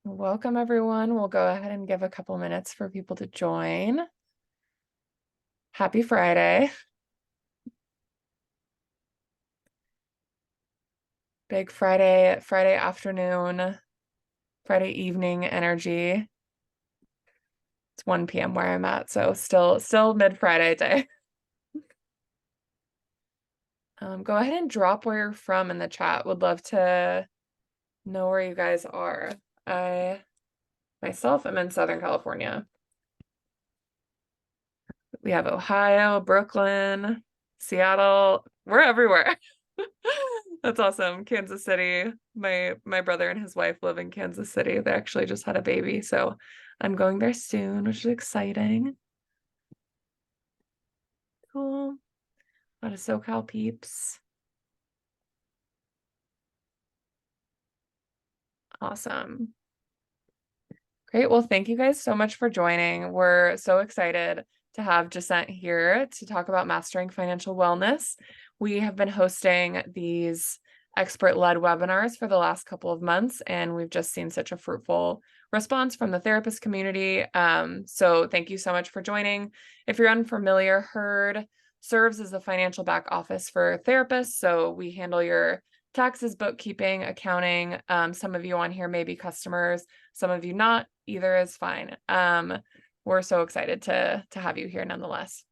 Welcome, everyone. We'll go ahead and give a couple minutes for people to join. Happy Friday. Big Friday afternoon, Friday evening energy. It's 1 p.m. where I'm at, so still mid-Friday day. Go ahead and drop where you're from in the chat. Would love to know where you guys are. I myself am in Southern California. We have Ohio, Brooklyn, Seattle. We're everywhere. That's awesome. Kansas City. My brother and his wife live in Kansas City. They actually just had a baby, so I'm going there soon, which is exciting. Cool. A lot of SoCal peeps. Awesome. Great. Well, thank you guys so much for joining. We're so excited to have Jacent here to talk about mastering financial wellness. We have been hosting these expert-led webinars for the last couple of months, and we've just seen such a fruitful response from the therapist community. So thank you so much for joining. If you're unfamiliar, Herd serves as the financial back office for therapists. So we handle your taxes, bookkeeping, accounting. Some of you on here may be customers, some of you not. Either is fine. We're so excited to have you here nonetheless.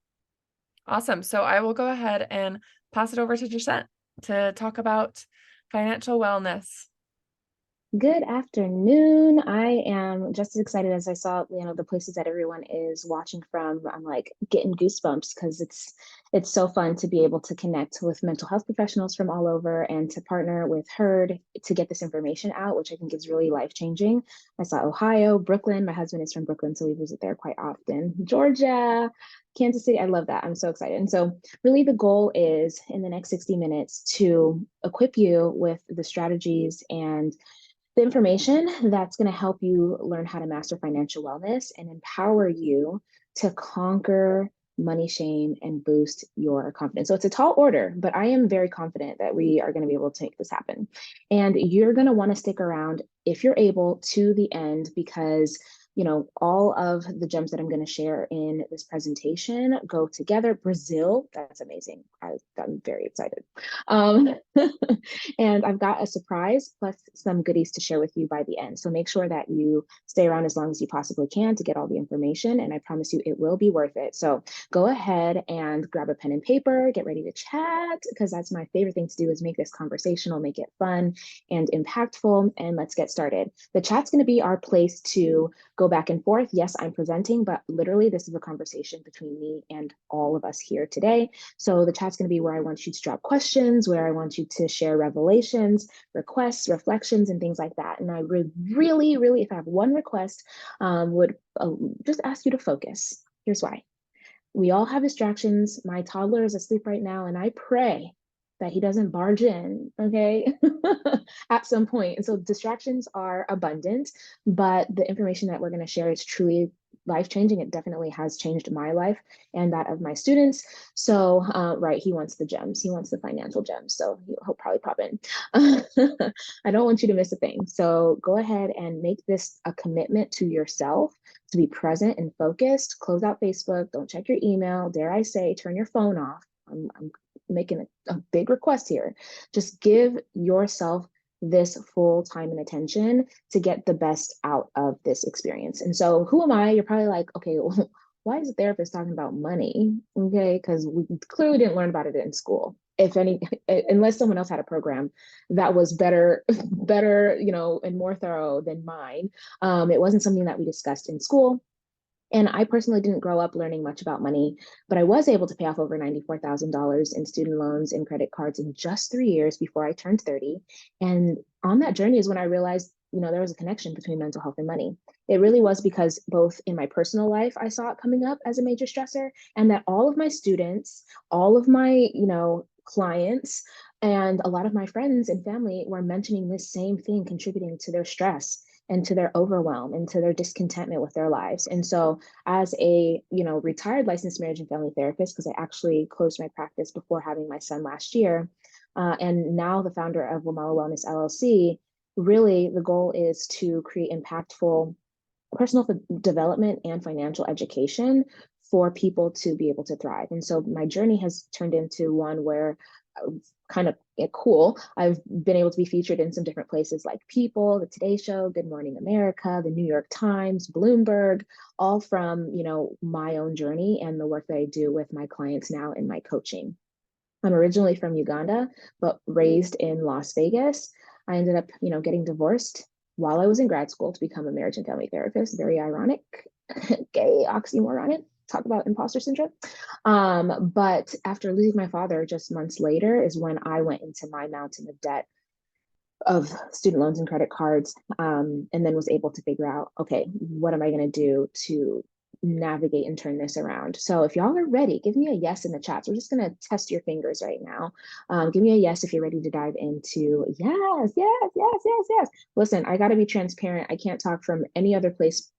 Awesome. So I will go ahead and pass it over to Jacent to talk about financial wellness. Good afternoon. I am just as excited as I saw, the places that everyone is watching from. I'm like getting goosebumps because it's so fun to be able to connect with mental health professionals from all over and to partner with Herd to get this information out, which I think is really life-changing. I saw Ohio, Brooklyn. My husband is from Brooklyn, so we visit there quite often. Georgia, Kansas City. I love that. I'm so excited. And so really the goal is in the next 60 minutes to equip you with the strategies and the information that's going to help you learn how to master financial wellness and empower you to conquer money shame and boost your confidence. So it's a tall order, but I am very confident that we are going to be able to make this happen. And you're going to want to stick around if you're able to the end because all of the gems that I'm going to share in this presentation go together. Brazil, that's amazing. I'm very excited. And I've got a surprise plus some goodies to share with you by the end. So make sure that you stay around as long as you possibly can to get all the information. And I promise you it will be worth it. So go ahead and grab a pen and paper, get ready to chat, because that's my favorite thing to do is make this conversational, make it fun and impactful. And let's get started. The chat's going to be our place to go back and forth. Yes, I'm presenting, but literally this is a conversation between me and all of us here today. So the chat's going to be where I want you to drop questions, where I want you to share revelations, requests, reflections, and things like that. And I would really, really, if I have one request, would just ask you to focus. Here's why. We all have distractions. My toddler is asleep right now, and I pray that he doesn't barge in, okay, at some point. And so distractions are abundant, but the information that we're going to share is truly life-changing. It definitely has changed my life and that of my students. So, right, he wants the gems. He wants the financial gems. So he'll probably pop in. I don't want you to miss a thing. So go ahead and make this a commitment to yourself to be present and focused. Close out Facebook. Don't check your email. Dare I say, turn your phone off. I'm making a big request here. Just give yourself this full time and attention to get the best out of this experience. And so who am I? You're probably like, okay, well, why is a therapist talking about money? Okay, because we clearly didn't learn about it in school. If any, unless someone else had a program that was better, and more thorough than mine. It wasn't something that we discussed in school. And I personally didn't grow up learning much about money, but I was able to pay off over $94,000 in student loans and credit cards in just 3 years before I turned 30. And on that journey is when I realized, there was a connection between mental health and money. It really was because both in my personal life, I saw it coming up as a major stressor, and that all of my students, all of my, clients, and a lot of my friends and family were mentioning this same thing contributing to their stress and to their overwhelm and to their discontentment with their lives. And so as a, retired licensed marriage and family therapist, because I actually closed my practice before having my son last year, and now the founder of Wamala Wellness LLC, really the goal is to create impactful personal development and financial education for people to be able to thrive. And so my journey has turned into one where kind of cool. I've been able to be featured in some different places like People, The Today Show, Good Morning America, the New York Times, Bloomberg, all from, my own journey and the work that I do with my clients now in my coaching. I'm originally from Uganda, but raised in Las Vegas. I ended up, getting divorced while I was in grad school to become a marriage and family therapist. Very ironic, gay oxymoronic. Talk about imposter syndrome. But after losing my father just months later is when I went into my mountain of debt of student loans and credit cards, and then was able to figure out, okay, what am I going to do to navigate and turn this around? So if y'all are ready, give me a yes in the chat. So we're just going to test your fingers right now. Give me a yes if you're ready to dive into yes, yes, yes, yes, yes. Listen, I got to be transparent. I can't talk from any other place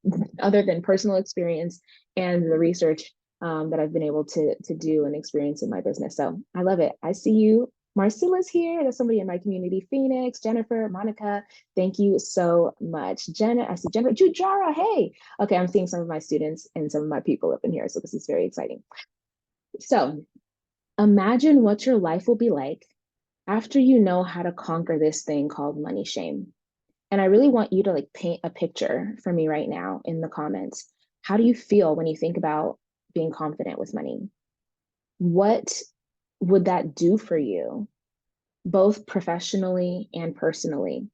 other than personal experience and the research that I've been able to do and experience in my business. So I love it. I see you. Marcilla's here. There's somebody in my community. Phoenix, Jennifer, Monica. Thank you so much. Jenna, I see Jennifer. Jujara, hey. Okay, I'm seeing some of my students and some of my people up in here. So this is very exciting. So imagine what your life will be like after you know how to conquer this thing called money shame. And I really want you to like paint a picture for me right now in the comments. How do you feel when you think about being confident with money? What would that do for you, both professionally and personally?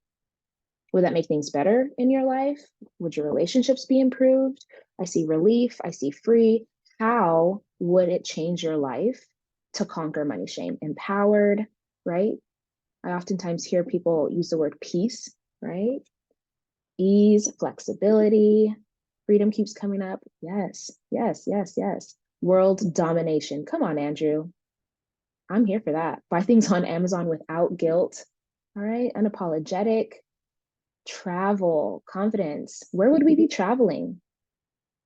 Would that make things better in your life? Would your relationships be improved? I see relief. I see free. How would it change your life to conquer money shame? Empowered, right? I oftentimes hear people use the word peace, right? Ease, flexibility, freedom keeps coming up. Yes, yes, yes, yes. World domination. Come on, Andrew. I'm here for that. Buy things on Amazon without guilt. All right. Unapologetic. Travel, confidence. Where would we be traveling?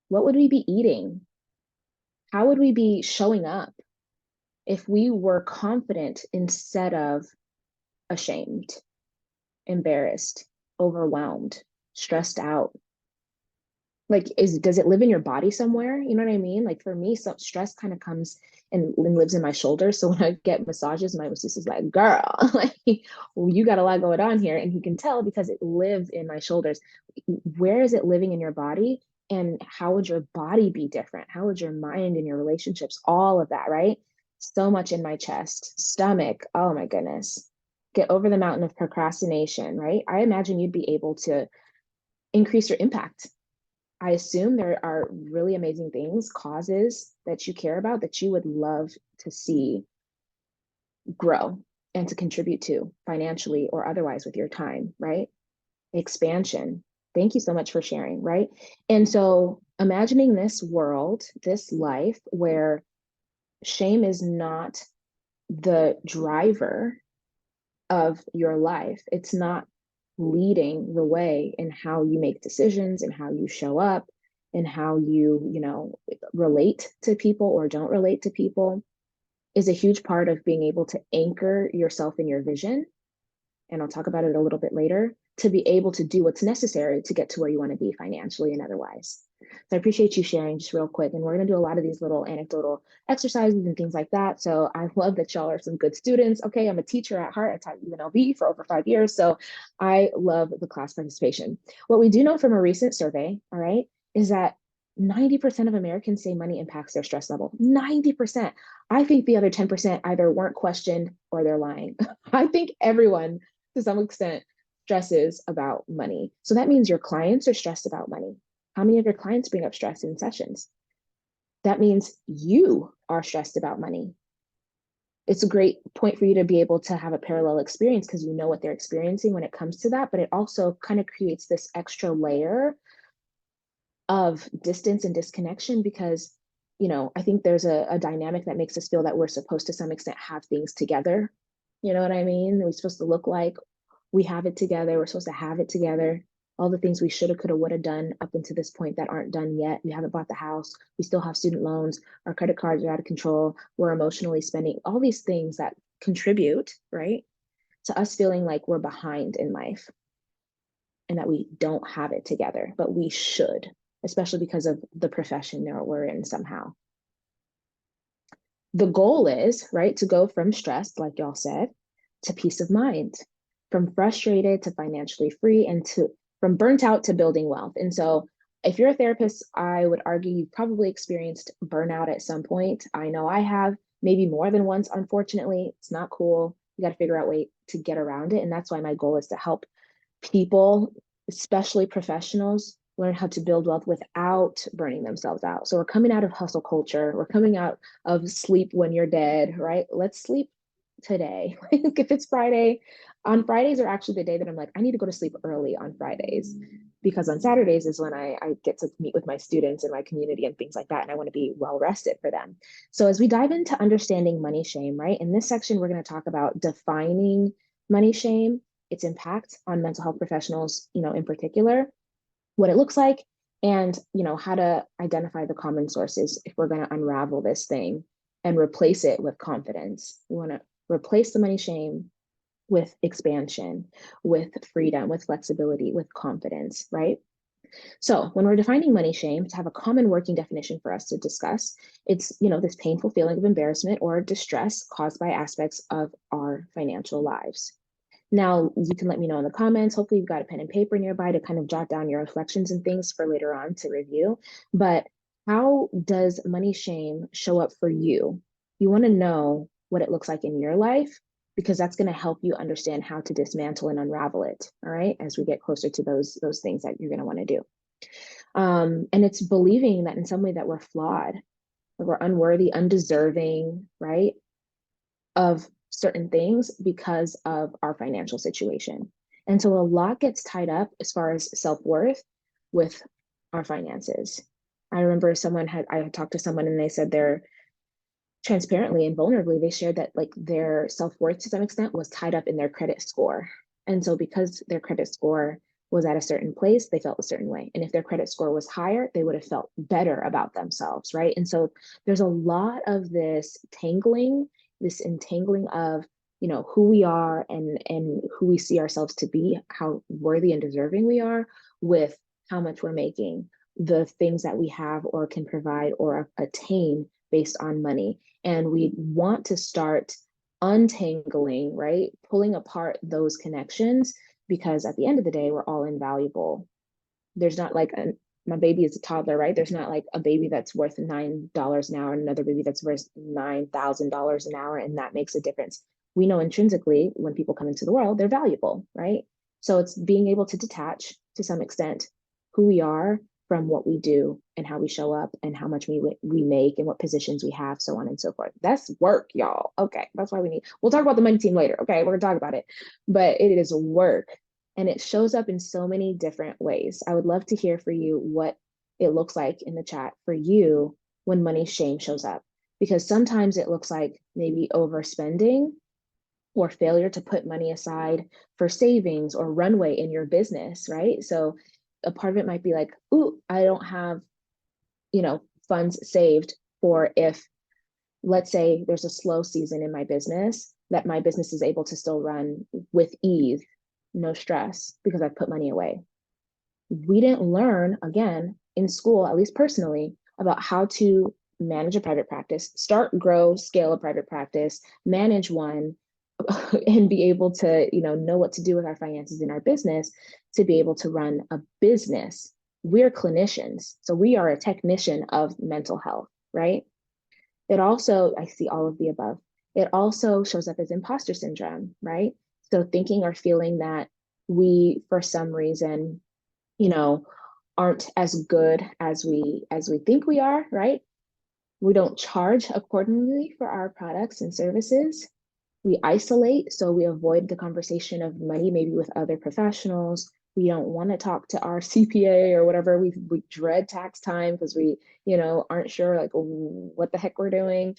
What would we be eating? How would we be showing up if we were confident instead of ashamed, embarrassed, overwhelmed, stressed out? Like, does it live in your body somewhere? You know what I mean? Like for me, some stress kind of comes and lives in my shoulders. So when I get massages, my masseuse is like, girl, like, well, you got a lot going on here. And he can tell because it lives in my shoulders. Where is it living in your body? And how would your body be different? How would your mind and your relationships, all of that, right? So much in my chest, stomach. Oh my goodness. Get over the mountain of procrastination, right? I imagine you'd be able to increase your impact. I assume there are really amazing things, causes that you care about that you would love to see grow and to contribute to financially or otherwise with your time, right? Expansion. Thank you so much for sharing, right? And so imagining this world, this life where shame is not the driver of your life, it's not leading the way in how you make decisions and how you show up and how you relate to people or don't relate to people, is a huge part of being able to anchor yourself in your vision. And I'll talk about it a little bit later, to be able to do what's necessary to get to where you want to be financially and otherwise. So I appreciate you sharing just real quick. And we're going to do a lot of these little anecdotal exercises and things like that. So I love that y'all are some good students. Okay, I'm a teacher at heart. I taught UNLV for over 5 years. So I love the class participation. What we do know from a recent survey, all right, is that 90% of Americans say money impacts their stress level. 90%. I think the other 10% either weren't questioned or they're lying. I think everyone, to some extent, stresses about money. So that means your clients are stressed about money. How many of your clients bring up stress in sessions? That means you are stressed about money. It's a great point for you to be able to have a parallel experience because you know what they're experiencing when it comes to that, but it also kind of creates this extra layer of distance and disconnection because I think there's a dynamic that makes us feel that we're supposed to some extent have things together. You know what I mean? We're supposed to look like we have it together. We're supposed to have it together. All the things we shoulda, coulda, woulda done up until this point that aren't done yet. We haven't bought the house. We still have student loans. Our credit cards are out of control. We're emotionally spending all these things that contribute, right, to us feeling like we're behind in life. and that we don't have it together, but we should, especially because of the profession that we're in somehow. The goal is, right, to go from stress, like y'all said, to peace of mind, from frustrated to financially free, and to from burnt out to building wealth. And so if you're a therapist, I would argue you've probably experienced burnout at some point. I know I have, maybe more than once, unfortunately. It's not cool. You got to figure out a way to get around it. And that's why my goal is to help people, especially professionals, learn how to build wealth without burning themselves out. So we're coming out of hustle culture. We're coming out of sleep when you're dead, right? Let's sleep today. If it's Friday, on Fridays are actually the day that I'm like, I need to go to sleep early on Fridays, because on Saturdays is when I get to meet with my students in my community and things like that. And I want to be well rested for them. So as we dive into understanding money shame, right? In this section, we're going to talk about defining money shame, its impact on mental health professionals, in particular, what it looks like, and how to identify the common sources if we're going to unravel this thing and replace it with confidence. We want to replace the money shame with expansion, with freedom, with flexibility, with confidence, right? So when we're defining money shame, to have a common working definition for us to discuss, it's this painful feeling of embarrassment or distress caused by aspects of our financial lives. Now, you can let me know in the comments. Hopefully, you've got a pen and paper nearby to kind of jot down your reflections and things for later on to review. But how does money shame show up for you? You want to know what it looks like in your life, because that's going to help you understand how to dismantle and unravel it. All right, as we get closer to those things that you're going to want to do. And it's believing that in some way that we're flawed, that we're unworthy, undeserving, right, of certain things because of our financial situation. And so a lot gets tied up as far as self-worth with our finances. I remember I had talked to someone and they said they're transparently and vulnerably, they shared that like their self-worth to some extent was tied up in their credit score. And so because their credit score was at a certain place, they felt a certain way. And if their credit score was higher, they would have felt better about themselves, right? And so there's a lot of this entangling of who we are and who we see ourselves to be, how worthy and deserving we are, with how much we're making, the things that we have or can provide or attain based on money. And we want to start untangling, right? Pulling apart those connections, because at the end of the day, we're all invaluable. There's not like my baby is a toddler, right? There's not like a baby that's worth $9 an hour and another baby that's worth $9,000 an hour, and that makes a difference. We know intrinsically when people come into the world, they're valuable, right? So it's being able to detach to some extent who we are from what we do and how we show up and how much we make and what positions we have, so on and so forth. That's work, y'all. Okay, that's why we'll talk about the money team later. Okay, we're gonna talk about it, but it is work. And it shows up in so many different ways. I would love to hear for you what it looks like in the chat for you when money shame shows up. Because sometimes it looks like maybe overspending or failure to put money aside for savings or runway in your business, right? So a part of it might be like, ooh, I don't have, funds saved for if, let's say there's a slow season in my business, that my business is able to still run with ease, no stress, because I've put money away. We didn't learn, again, in school, at least personally, about how to manage a private practice, start, grow, scale a private practice, manage one, and be able to, know what to do with our finances in our business to be able to run a business. We're clinicians, so we are a technician of mental health, right? It also, I see all of the above. It also shows up as imposter syndrome, right? So thinking or feeling that we, for some reason, you know, aren't as good as we think we are, right? We don't charge accordingly for our products and services. We isolate, so we avoid the conversation of money, maybe with other professionals. We don't want to talk to our CPA or whatever. We dread tax time because we, aren't sure like what the heck we're doing.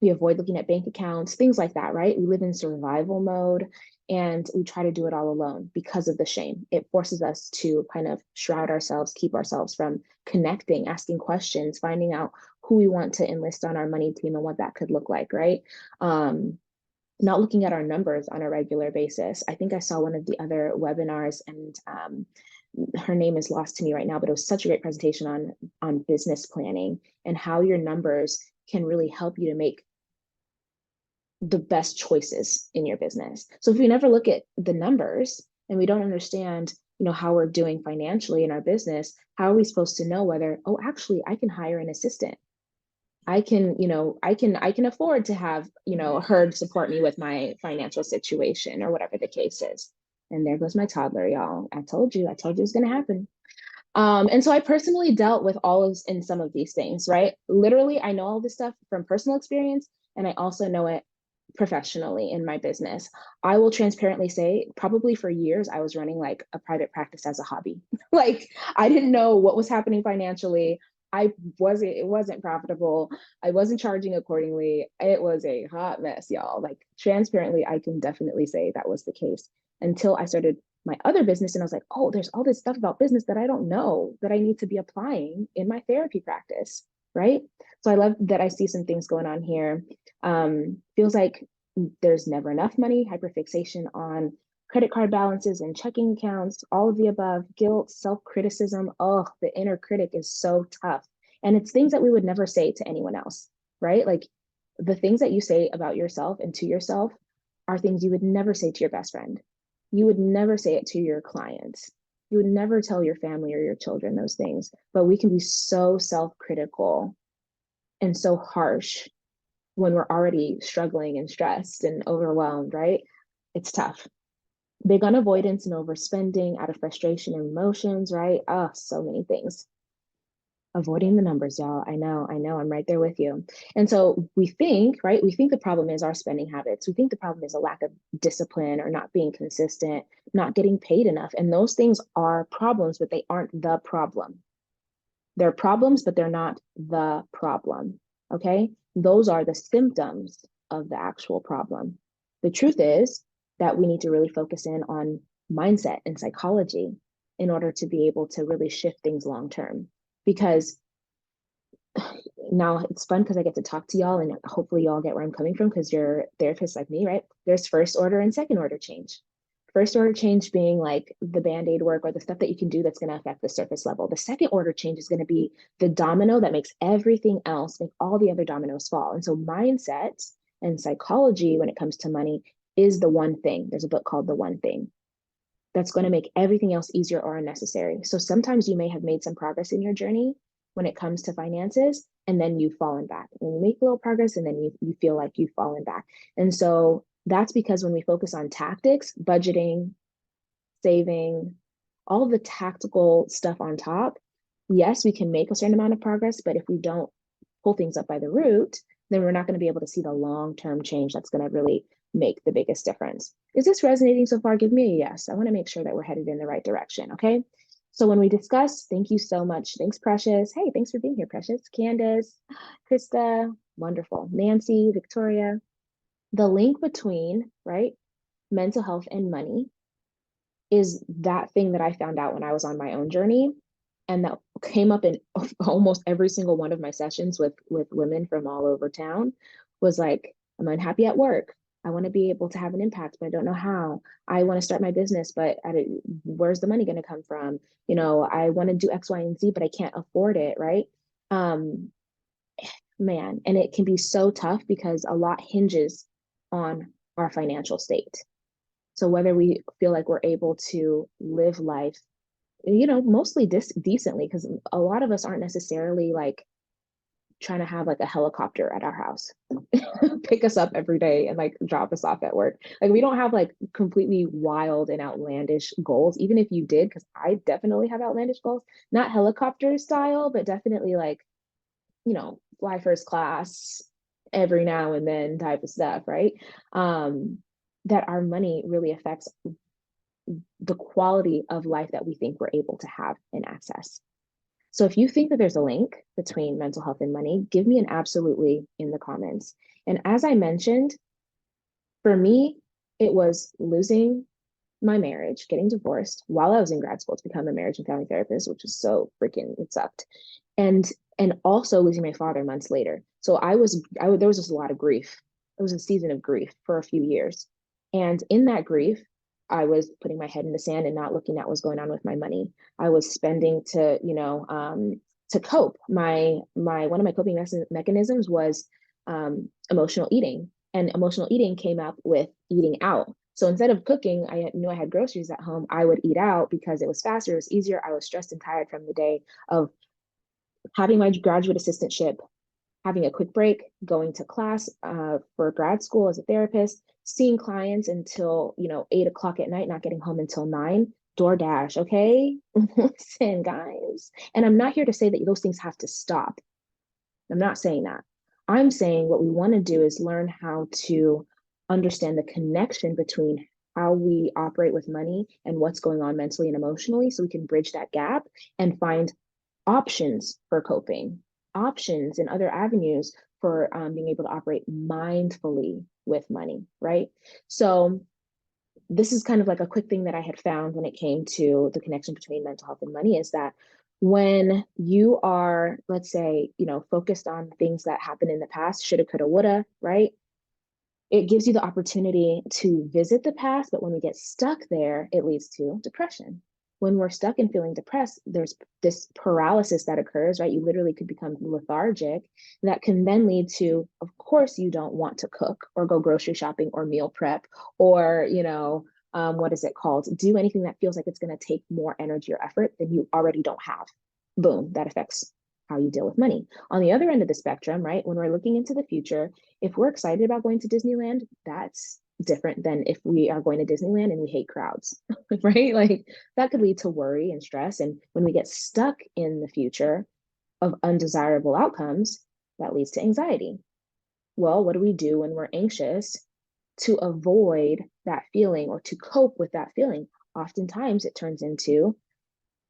We avoid looking at bank accounts, things like that, right? We live in survival mode and we try to do it all alone because of the shame. It forces us to kind of shroud ourselves, keep ourselves from connecting, asking questions, finding out who we want to enlist on our money team and what that could look like, right? not looking at our numbers on a regular basis. I think I saw one of the other webinars, and her name is lost to me right now, but it was such a great presentation on business planning and how your numbers can really help you to make the best choices in your business. So if we never look at the numbers and we don't understand, how we're doing financially in our business, how are we supposed to know whether, oh, actually I can hire an assistant? I can, I can afford to have, her support me with my financial situation or whatever the case is. And there goes my toddler, y'all. I told you it was going to happen. And so I personally dealt with all of in some of these things, right? Literally, I know all this stuff from personal experience, and I also know it professionally in my business. I will transparently say, probably for years, I was running like a private practice as a hobby. Like I didn't know what was happening financially. It wasn't profitable. I wasn't charging accordingly. It was a hot mess, y'all. Like transparently, I can definitely say that was the case until I started my other business. And I was like, oh, there's all this stuff about business that I don't know that I need to be applying in my therapy practice. Right. So I love that I see some things going on here. Feels like there's never enough money, hyperfixation on credit card balances and checking accounts, all of the above, guilt, self-criticism. Oh, the inner critic is so tough. And it's things that we would never say to anyone else, right? Like the things that you say about yourself and to yourself are things you would never say to your best friend. You would never say it to your clients. You would never tell your family or your children those things. But we can be so self-critical and so harsh when we're already struggling and stressed and overwhelmed, right? It's tough. Big on avoidance and overspending out of frustration and emotions, right? Oh, so many things. Avoiding the numbers, y'all. I know, I'm right there with you. And so we think, right? We think the problem is our spending habits. We think the problem is a lack of discipline or not being consistent, not getting paid enough. And those things are problems, but they aren't the problem. They're problems, but they're not the problem. Okay. Those are the symptoms of the actual problem. The truth is that we need to really focus in on mindset and psychology in order to be able to really shift things long term. Because now it's fun because I get to talk to y'all and hopefully y'all get where I'm coming from because you're therapists like me, right? There's first order and second order change. First order change being like the band-aid work or the stuff that you can do that's going to affect the surface level. The second order change is going to be the domino that makes everything else, make all the other dominoes fall. And so mindset and psychology when it comes to money is the one thing. There's a book called The One Thing that's going to make everything else easier or unnecessary. So sometimes you may have made some progress in your journey when it comes to finances, and then you've fallen back. And you make a little progress, and then you feel like you've fallen back. And so that's because when we focus on tactics, budgeting, saving, all of the tactical stuff on top, yes, we can make a certain amount of progress, but if we don't pull things up by the root, then we're not going to be able to see the long-term change that's going to really make the biggest difference. Is this resonating so far? Give me a yes. I want to make sure that we're headed in the right direction. Okay. So when we discuss, thank you so much. Thanks, Precious. Hey, thanks for being here, Precious. Candace, Krista, wonderful. Nancy, Victoria. The link between, right, mental health and money is that thing that I found out when I was on my own journey. And that came up in almost every single one of my sessions with women from all over town was like, I'm unhappy at work. I want to be able to have an impact, but I don't know how. I want to start my business, but where's the money going to come from? I want to do X, Y, and Z, but I can't afford it, right? Um, Man, and it can be so tough because a lot hinges on our financial state. So whether we feel like we're able to live life, mostly decently, because a lot of us aren't necessarily like trying to have like a helicopter at our house, pick us up every day and like drop us off at work. Like we don't have like completely wild and outlandish goals, even if you did, because I definitely have outlandish goals, not helicopter style, but definitely like, fly first class every now and then type of stuff, right? That our money really affects the quality of life that we think we're able to have and access. So if you think that there's a link between mental health and money, give me an absolutely in the comments. And as I mentioned, for me, it was losing my marriage, getting divorced while I was in grad school to become a marriage and family therapist, which was so freaking, it sucked. And also losing my father months later. So there was just a lot of grief it was a season of grief for a few years. And in that grief, I was putting my head in the sand and not looking at what's going on with my money. I was spending to, to cope. My one of my coping mechanisms was emotional eating, and emotional eating came up with eating out. So instead of cooking, I knew I had groceries at home. I would eat out because it was faster, it was easier. I was stressed and tired from the day of having my graduate assistantship, having a quick break, going to class for grad school as a therapist, seeing clients until 8 o'clock at night, not getting home until 9. DoorDash, okay? Listen, guys. And I'm not here to say that those things have to stop. I'm not saying that. I'm saying what we want to do is learn how to understand the connection between how we operate with money and what's going on mentally and emotionally so we can bridge that gap and find options for coping, options and other avenues for being able to operate mindfully with money, right? So this is kind of like a quick thing that I had found when it came to the connection between mental health and money is that when you are, let's say, focused on things that happened in the past, shoulda, coulda, woulda, right? It gives you the opportunity to visit the past, but when we get stuck there, it leads to depression. When we're stuck and feeling depressed, there's this paralysis that occurs, right? You literally could become lethargic. That can then lead to, of course, you don't want to cook or go grocery shopping or meal prep or, what is it called? Do anything that feels like it's going to take more energy or effort than you already don't have. Boom, that affects how you deal with money. On the other end of the spectrum, right, when we're looking into the future, if we're excited about going to Disneyland, that's different than if we are going to Disneyland and we hate crowds, right? Like that could lead to worry and stress. And when we get stuck in the future of undesirable outcomes, that leads to anxiety. Well, what do we do when we're anxious to avoid that feeling or to cope with that feeling? Oftentimes it turns into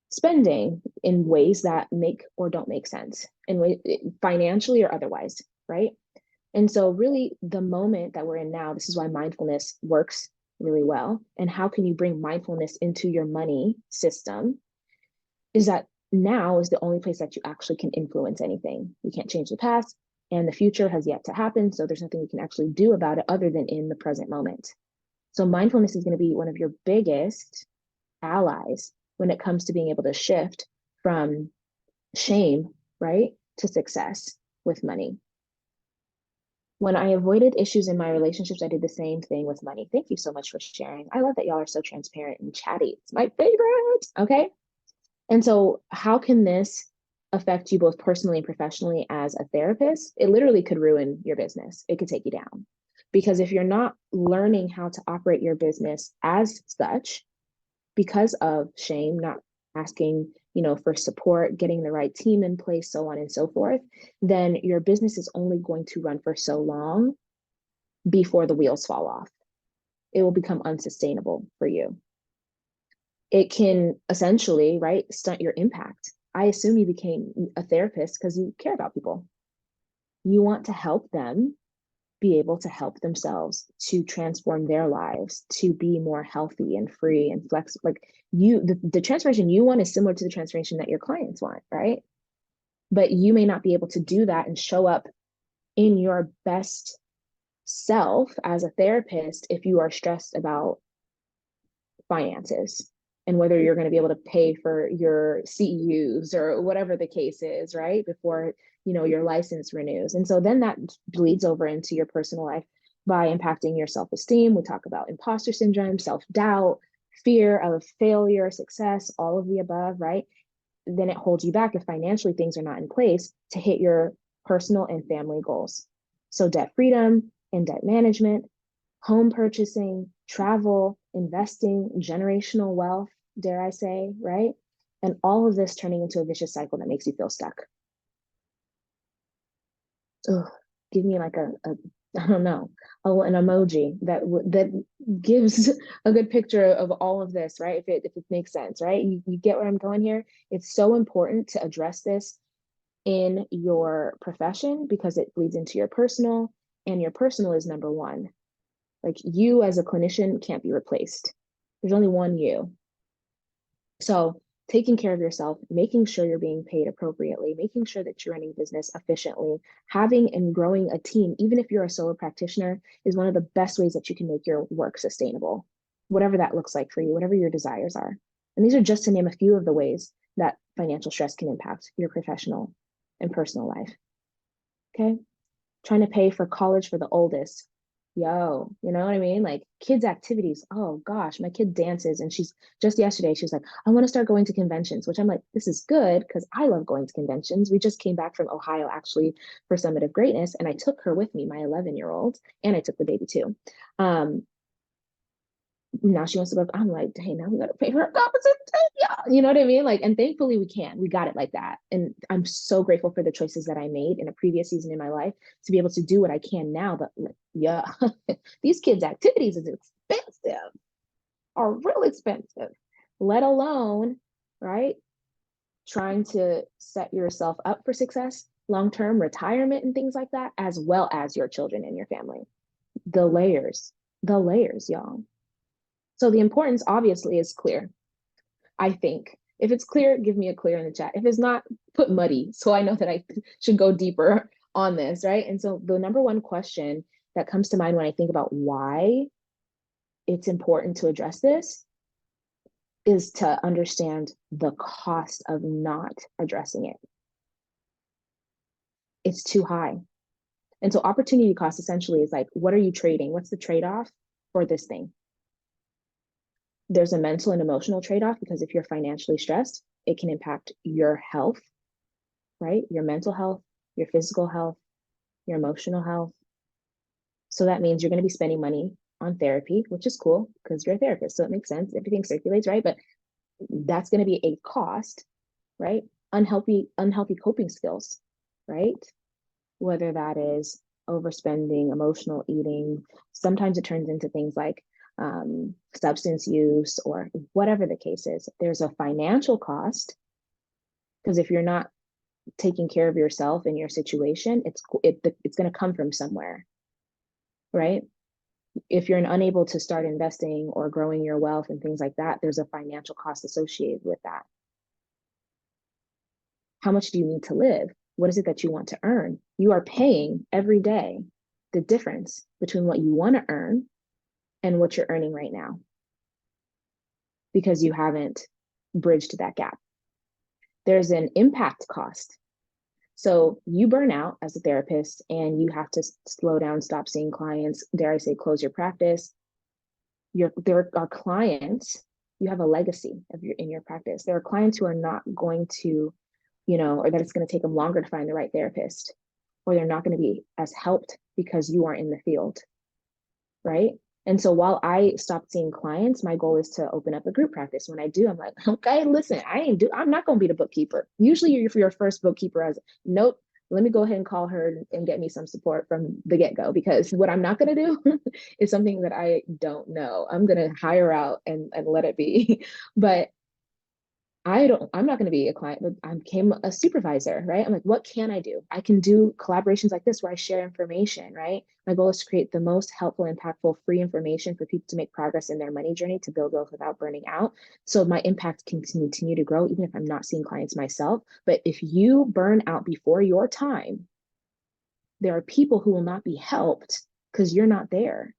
spending in ways that make or don't make sense, in financially or otherwise, right? And so, really, the moment that we're in now, this is why mindfulness works really well. And how can you bring mindfulness into your money system? Is that now is the only place that you actually can influence anything. You can't change the past, and the future has yet to happen. So, there's nothing you can actually do about it other than in the present moment. So, mindfulness is going to be one of your biggest allies when it comes to being able to shift from shame, right, to success with money. When I avoided issues in my relationships, I did the same thing with money. Thank you so much for sharing. I love that y'all are so transparent and chatty. It's my favorite. Okay. And so, how can this affect you both personally and professionally as a therapist? It literally could ruin your business, it could take you down. Because if you're not learning how to operate your business as such, because of shame, not asking, for support, getting the right team in place, so on and so forth, then your business is only going to run for so long before the wheels fall off. It will become unsustainable for you. It can essentially, right, stunt your impact. I assume you became a therapist because you care about people. You want to help them be able to help themselves, to transform their lives, to be more healthy and free and flexible. Like the transformation you want is similar to the transformation that your clients want, right? But you may not be able to do that and show up in your best self as a therapist if you are stressed about finances and whether you're going to be able to pay for your CEUs or whatever the case is, right? Before, your license renews. And so then that bleeds over into your personal life by impacting your self-esteem. We talk about imposter syndrome, self-doubt, fear of failure, success, all of the above, right? Then it holds you back if financially things are not in place to hit your personal and family goals. So debt freedom and debt management, home purchasing, travel, investing, generational wealth, dare I say, right? And all of this turning into a vicious cycle that makes you feel stuck. Ugh, give me like a I don't know, an emoji that gives a good picture of all of this, right? If it makes sense, right? You get where I'm going here. It's so important to address this in your profession because it bleeds into your personal, and your personal is number one. Like you as a clinician can't be replaced. There's only one you. So taking care of yourself, making sure you're being paid appropriately, making sure that you're running business efficiently, having and growing a team, even if you're a solo practitioner, is one of the best ways that you can make your work sustainable, whatever that looks like for you, whatever your desires are. And these are just to name a few of the ways that financial stress can impact your professional and personal life. Okay. Trying to pay for college for the oldest. Yo, you know what I mean? Like kids' activities. Oh gosh, my kid dances and she's just yesterday, she was like, I want to start going to conventions, which I'm like, this is good because I love going to conventions. We just came back from Ohio actually for Summit of Greatness, and I took her with me, my 11-year-old, and I took the baby too. Now she wants to go. I'm like, hey, now we got to pay for her conference. Yeah, you know what I mean? Like, and thankfully we got it like that. And I'm so grateful for the choices that I made in a previous season in my life to be able to do what I can now. But like, yeah, these kids' activities is expensive, are real expensive, let alone, right? Trying to set yourself up for success, long-term retirement and things like that, as well as your children and your family. The layers, y'all. So the importance obviously is clear, I think. If it's clear, give me a clear in the chat. If it's not, put muddy so I know that I should go deeper on this, right? And so the number one question that comes to mind when I think about why it's important to address this is to understand the cost of not addressing it. It's too high. And so opportunity cost essentially is like, what are you trading? What's the trade-off for this thing? There's a mental and emotional trade-off because if you're financially stressed, it can impact your health, right? Your mental health, your physical health, your emotional health. So that means you're going to be spending money on therapy, which is cool because you're a therapist. So it makes sense. Everything circulates, right? But that's going to be a cost, right? Unhealthy coping skills, right? Whether that is overspending, emotional eating. Sometimes it turns into things like substance use or whatever the case is. There's a financial cost because if you're not taking care of yourself and your situation, it's going to come from somewhere, right? If you're unable to start investing or growing your wealth and things like that, there's a financial cost associated with that. How much do you need to live? What is it that you want to earn? You are paying every day the difference between what you want to earn and what you're earning right now because you haven't bridged that gap. There's an impact cost. So you burn out as a therapist and you have to slow down, stop seeing clients, dare I say, close your practice. There are clients, you have a legacy in your practice. There are clients who are not going to, or that it's going to take them longer to find the right therapist, or they're not going to be as helped because you aren't in the field, right? And so while I stopped seeing clients, my goal is to open up a group practice. When I do, I'm like, okay, listen, I'm not going to be the bookkeeper. Usually you're your first bookkeeper as, nope, let me go ahead and call her and get me some support from the get-go, because what I'm not going to do is something that I don't know. I'm going to hire out and let it be. But I'm not going to be a client, but I became a supervisor, right? I'm like, what can I do? I can do collaborations like this where I share information, right? My goal is to create the most helpful, impactful, free information for people to make progress in their money journey to build wealth without burning out. So my impact can continue to grow, even if I'm not seeing clients myself. But if you burn out before your time, there are people who will not be helped because you're not there.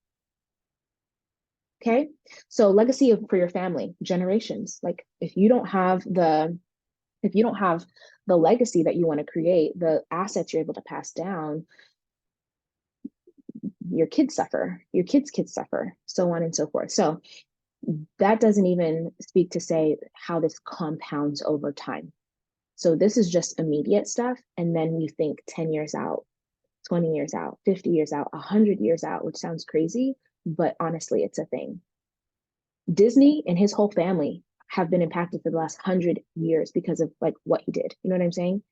Okay. So legacy for your family, generations. Like if you don't have the legacy that you want to create, the assets you're able to pass down, your kids suffer, your kids suffer, so on and so forth. So that doesn't even speak to say how this compounds over time. So this is just immediate stuff. And then you think 10 years out, 20 years out, 50 years out, 100 years out, which sounds crazy, but honestly, it's a thing. Disney and his whole family have been impacted for the last 100 years because of like what he did. You know what I'm saying?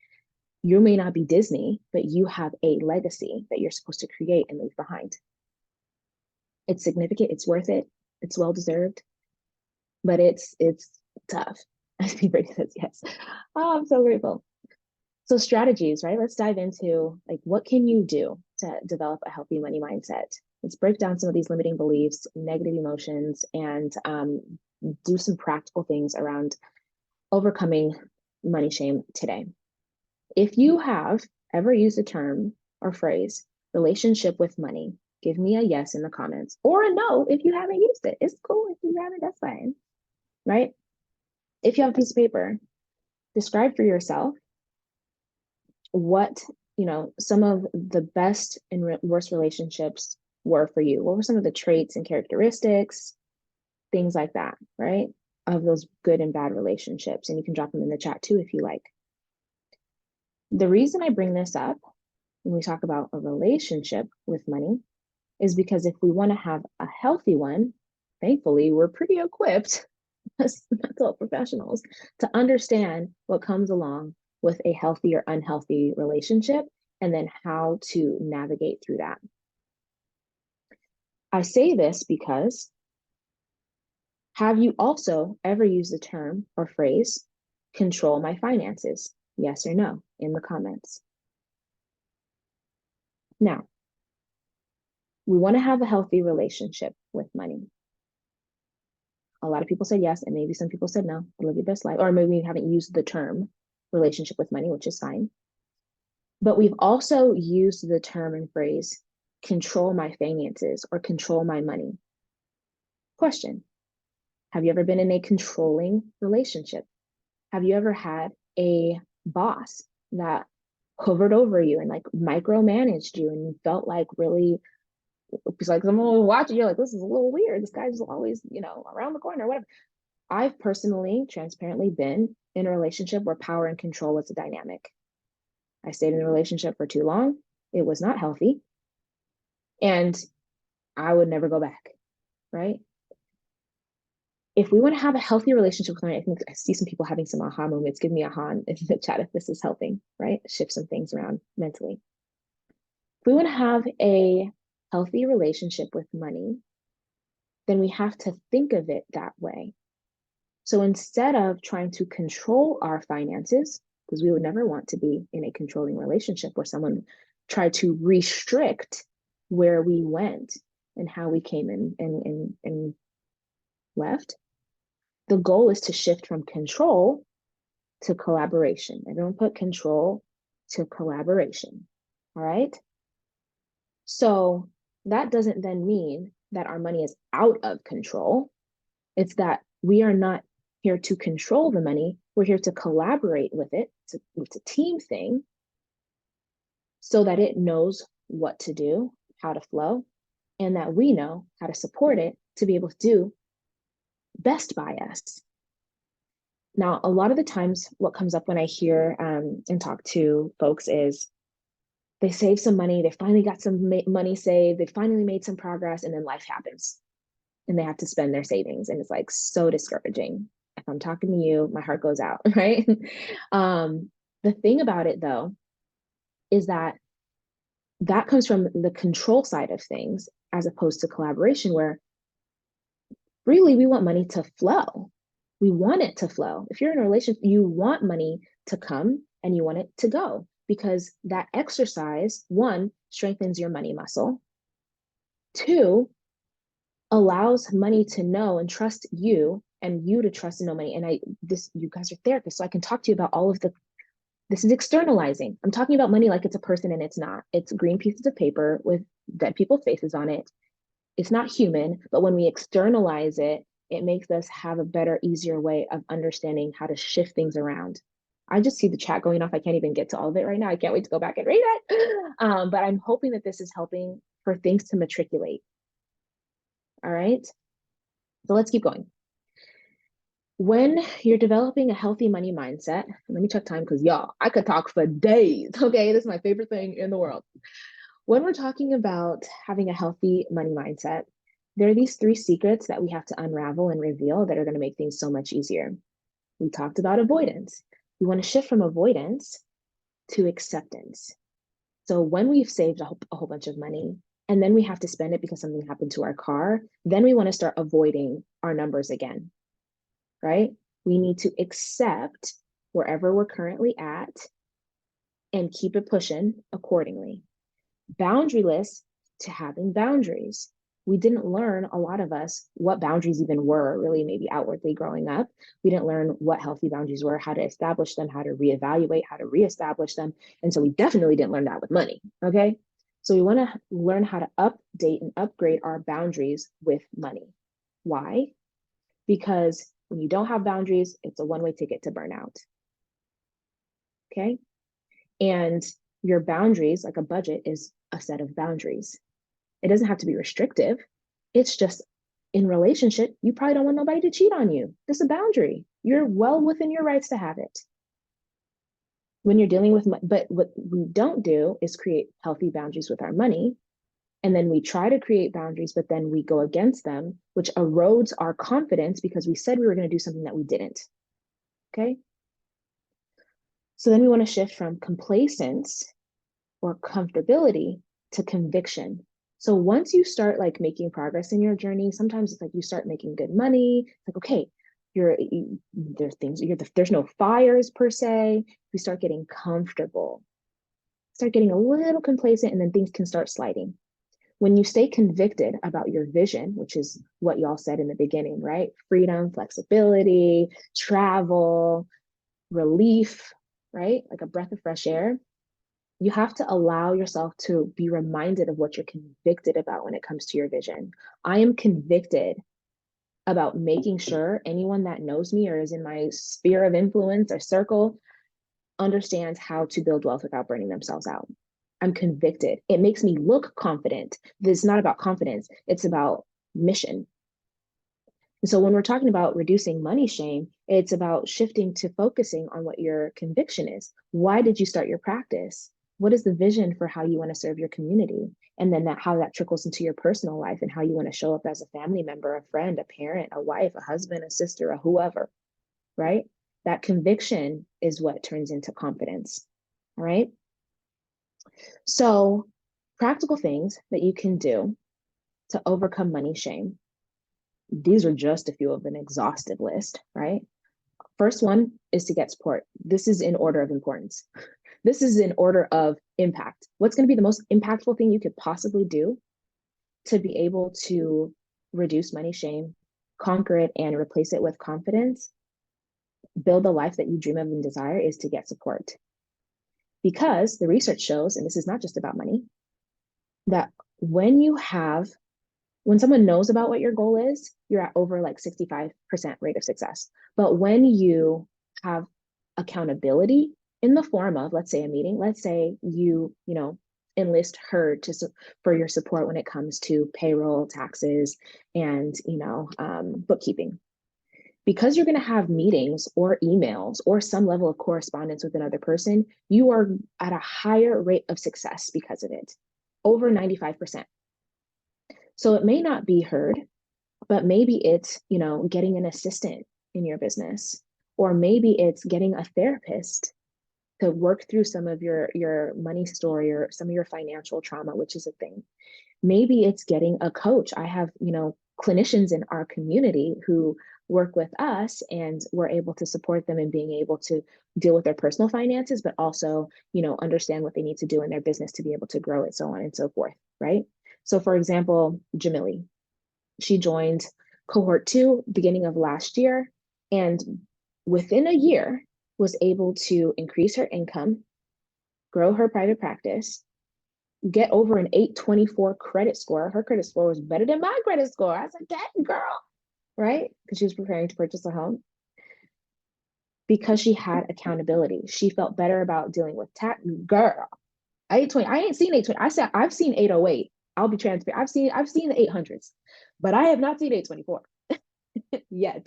You may not be Disney, but you have a legacy that you're supposed to create and leave behind. It's significant, it's worth it, it's well deserved, but it's tough. I think Brady says yes. Oh, I'm so grateful. So strategies, right? Let's dive into like what can you do to develop a healthy money mindset? Let's break down some of these limiting beliefs, negative emotions, and do some practical things around overcoming money shame today. If you have ever used the term or phrase relationship with money, give me a yes in the comments or a no if you haven't used it. It's cool if you haven't, that's fine, right? If you have a piece of paper, describe for yourself what, some of the best and worst relationships were for you. What were some of the traits and characteristics, things like that, right? Of those good and bad relationships. And you can drop them in the chat too if you like. The reason I bring this up when we talk about a relationship with money is because if we want to have a healthy one, thankfully, we're pretty equipped as mental professionals to understand what comes along with a healthy or unhealthy relationship and then how to navigate through that. I say this because have you also ever used the term or phrase, control my finances? Yes or no in the comments. Now, we want to have a healthy relationship with money. A lot of people said yes, and maybe some people said no. Live your best life. Or maybe we haven't used the term relationship with money, which is fine. But we've also used the term and phrase control my finances or control my money. Question: have you ever been in a controlling relationship? Have you ever had a boss that hovered over you and like micromanaged you and you felt like really, it's like someone was watching you, like, this is a little weird. This guy's always, around the corner or whatever. I've personally, transparently been in a relationship where power and control was a dynamic. I stayed in a relationship for too long. It was not healthy. And I would never go back, right? If we want to have a healthy relationship with money, I think I see some people having some aha moments. Give me aha in the chat if this is helping, right? Shift some things around mentally. If we want to have a healthy relationship with money, then we have to think of it that way. So instead of trying to control our finances, because we would never want to be in a controlling relationship where someone tried to restrict where we went and how we came in and left, the goal is to shift from control to collaboration. Everyone put control to collaboration. All right. So that doesn't then mean that our money is out of control. It's that we are not here to control the money. We're here to collaborate with it. It's a team thing so that it knows what to do, how to flow, and that we know how to support it to be able to do best by us. Now, a lot of the times what comes up when I hear and talk to folks is they save some money, they finally got some money saved, they finally made some progress, and then life happens and they have to spend their savings. And it's like so discouraging. If I'm talking to you, my heart goes out, right? The thing about it though, is that comes from the control side of things as opposed to collaboration, where really we want money to flow. We want it to flow. If you're in a relationship, you want money to come and you want it to go, because that exercise, one, strengthens your money muscle. Two, allows money to know and trust you and you to trust and know money. And you guys are therapists, so I can talk to you about all of this is externalizing. I'm talking about money like it's a person and it's not. It's green pieces of paper with dead people's faces on it. It's not human, but when we externalize it, it makes us have a better, easier way of understanding how to shift things around. I just see the chat going off. I can't even get to all of it right now. I can't wait to go back and read it. But I'm hoping that this is helping for things to matriculate. All right. So let's keep going. When you're developing a healthy money mindset, let me check time because y'all, I could talk for days. Okay. This is my favorite thing in the world. When we're talking about having a healthy money mindset, there are these 3 secrets that we have to unravel and reveal that are going to make things so much easier. We talked about avoidance. We want to shift from avoidance to acceptance. So when we've saved a whole bunch of money and then we have to spend it because something happened to our car, then we want to start avoiding our numbers again, right? We need to accept wherever we're currently at and keep it pushing accordingly. Boundaryless to having boundaries. We didn't learn, a lot of us, what boundaries even were, really, maybe outwardly growing up. We didn't learn what healthy boundaries were, how to establish them, how to reevaluate, how to reestablish them. And so we definitely didn't learn that with money. Okay. So we want to learn how to update and upgrade our boundaries with money. Why? Because when you don't have boundaries, it's a one-way ticket to burnout. Okay. And your boundaries, like a budget, is a set of boundaries. It doesn't have to be restrictive. It's just, in relationship, you probably don't want nobody to cheat on you. That's a boundary. You're well within your rights to have it. When you're dealing with, but what we don't do is create healthy boundaries with our money. And then we try to create boundaries, but then we go against them, which erodes our confidence because we said we were going to do something that we didn't. Okay. So then we want to shift from complacence or comfortability to conviction. So once you start like making progress in your journey, sometimes it's like you start making good money. It's like, okay, there's things, there's no fires per se. You start getting comfortable, start getting a little complacent, and then things can start sliding. When you stay convicted about your vision, which is what y'all said in the beginning, right? Freedom, flexibility, travel, relief, right? Like a breath of fresh air. You have to allow yourself to be reminded of what you're convicted about when it comes to your vision. I am convicted about making sure anyone that knows me or is in my sphere of influence or circle understands how to build wealth without burning themselves out. I'm convicted. It makes me look confident. It's not about confidence, it's about mission. And so when we're talking about reducing money shame, it's about shifting to focusing on what your conviction is. Why did you start your practice? What is the vision for how you want to serve your community? And then how that trickles into your personal life and how you want to show up as a family member, a friend, a parent, a wife, a husband, a sister, a whoever, right? That conviction is what turns into confidence, all right? So practical things that you can do to overcome money shame. These are just a few of an exhaustive list, right? First one is to get support. This is in order of importance. This is in order of impact. What's going to be the most impactful thing you could possibly do to be able to reduce money shame, conquer it, and replace it with confidence, build the life that you dream of and desire, is to get support. Because the research shows, and this is not just about money, that when someone knows about what your goal is, you're at over like 65% rate of success. But when you have accountability in the form of, let's say, a meeting, let's say enlist her for your support when it comes to payroll, taxes, and bookkeeping. Because you're going to have meetings or emails or some level of correspondence with another person, you are at a higher rate of success because of it, over 95%. So it may not be heard, but maybe it's, getting an assistant in your business, or maybe it's getting a therapist to work through some of your money story or some of your financial trauma, which is a thing. Maybe it's getting a coach. I have, clinicians in our community who work with us, and we're able to support them in being able to deal with their personal finances, but also, understand what they need to do in their business to be able to grow it, so on and so forth, right? So for example, Jamili, she joined cohort 2 beginning of last year, and within a year was able to increase her income, grow her private practice, get over an 824 credit score. Her credit score was better than my credit score. I said, dang, girl, right? Because she was preparing to purchase a home. Because she had accountability. She felt better about dealing with tax. Girl, 820. I ain't seen 820. I said I've seen 808. I'll be transparent. I've seen the 800s, but I have not seen 824 yet.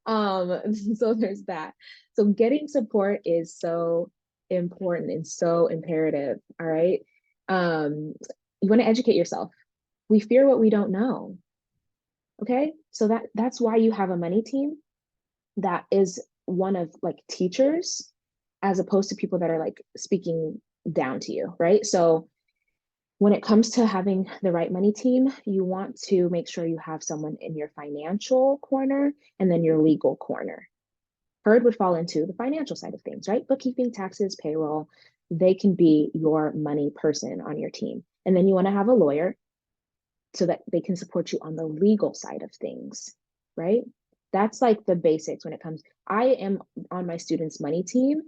So there's that. So getting support is so important and so imperative. All right. You want to educate yourself. We fear what we don't know. Okay. So that's why you have a money team that is one of like teachers, as opposed to people that are like speaking down to you, right? So when it comes to having the right money team, you want to make sure you have someone in your financial corner and then your legal corner. Herd would fall into the financial side of things, right? Bookkeeping, taxes, payroll, they can be your money person on your team. And then you want to have a lawyer so that they can support you on the legal side of things, right? That's like the basics when it comes. I am on my students' money team.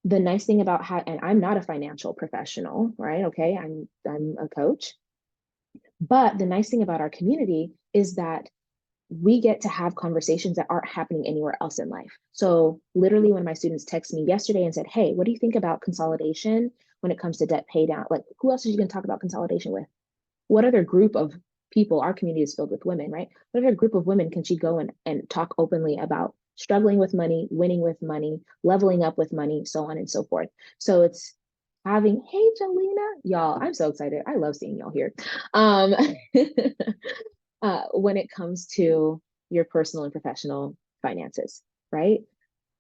The nice thing about how, and I'm not a financial professional, right? Okay, I'm a coach. But the nice thing about our community is that we get to have conversations that aren't happening anywhere else in life. So literally when my students text me yesterday and said, "Hey, what do you think about consolidation when it comes to debt pay down?" Like, who else are you going to talk about consolidation with? What other group of people, our community is filled with women, right? What other group of women can she go and talk openly about struggling with money, winning with money, leveling up with money, so on and so forth. So it's having, hey, Jelena, y'all, I'm so excited. I love seeing y'all here. Um, when it comes to your personal and professional finances, right?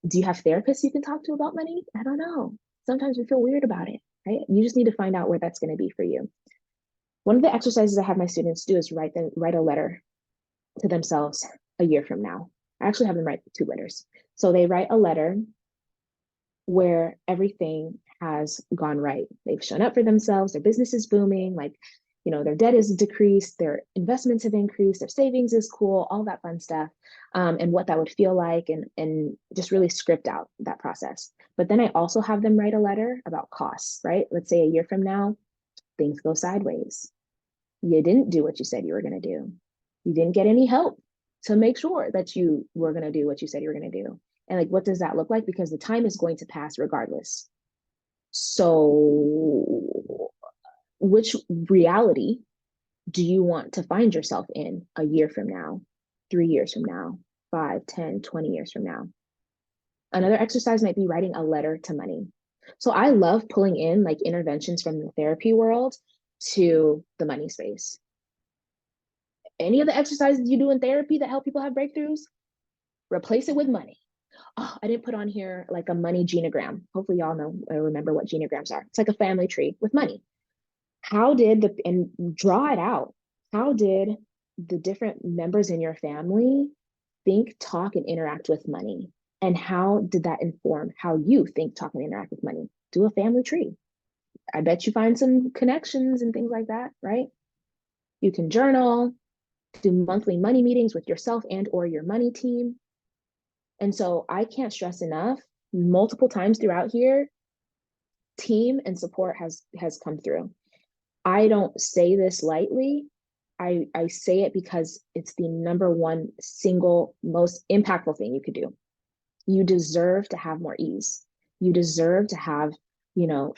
Do you have therapists you can talk to about money? I don't know. Sometimes we feel weird about it, right? You just need to find out where that's going to be for you. One of the exercises I have my students do is write a letter to themselves a year from now. I actually have them write 2 letters. So they write a letter where everything has gone right. They've shown up for themselves, their business is booming, like, their debt is decreased, their investments have increased, their savings is cool, all that fun stuff, and what that would feel like, and just really script out that process. But then I also have them write a letter about costs, right? Let's say a year from now, things go sideways. You didn't do what you said you were going to do. You didn't get any help to make sure that you were going to do what you said you were going to do. And like, what does that look like? Because the time is going to pass regardless. So, which reality do you want to find yourself in a year from now, 3 years from now, 5, 10, 20 years from now? Another exercise might be writing a letter to money. So I love pulling in like interventions from the therapy world to the money space. Any of the exercises you do in therapy that help people have breakthroughs, replace it with money. Oh, I didn't put on here like a money genogram. Hopefully, y'all know or remember what genograms are. It's like a family tree with money. And draw it out. How did the different members in your family think, talk, and interact with money? And how did that inform how you think, talk, and interact with money? Do a family tree. I bet you find some connections and things like that, right? You can journal, do monthly money meetings with yourself and or your money team. And so I can't stress enough, multiple times throughout here, team and support has come through. I don't say this lightly. I say it because it's the number one single most impactful thing you could do. You deserve to have more ease. You deserve to have,